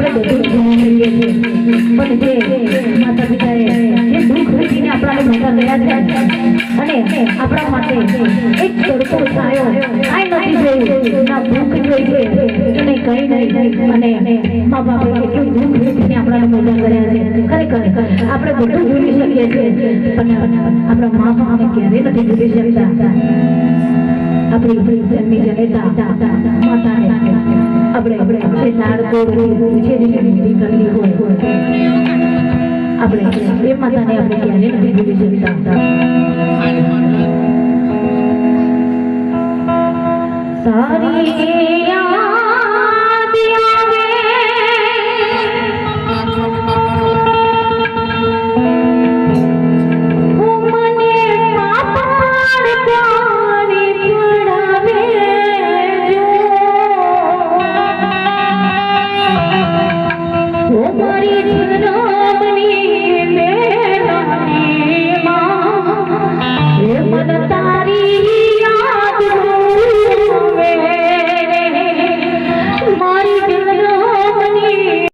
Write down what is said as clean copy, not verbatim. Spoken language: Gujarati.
આપણે બધું ભૂલી શકીએ છીએ પણ જે માતા પિતાએ જે દુઃખ વેઠીને આપણાને મોટા કર્યા છે અને આપણા માટે એક તડકો છાયો કાંઈ નથી જોયું ના ભૂખ જોઈ છે અને કંઈ નહીં અને મા બાપે એટલું દુઃખ વેઠીને આપણાને મોટા કર્યા છે ખરેખર આપણે બધું ભૂલી શકીએ છીએ પણ આપણા મા બાપને ક્યારેય નથી ભૂલી શકતા આપણી જન્મી જનેતા માતાને આપણે જે નાળકોડ છે કરવી હોય આપણે એ માતાને આપણે ક્યારેય નથી ભૂલી શકતા સારી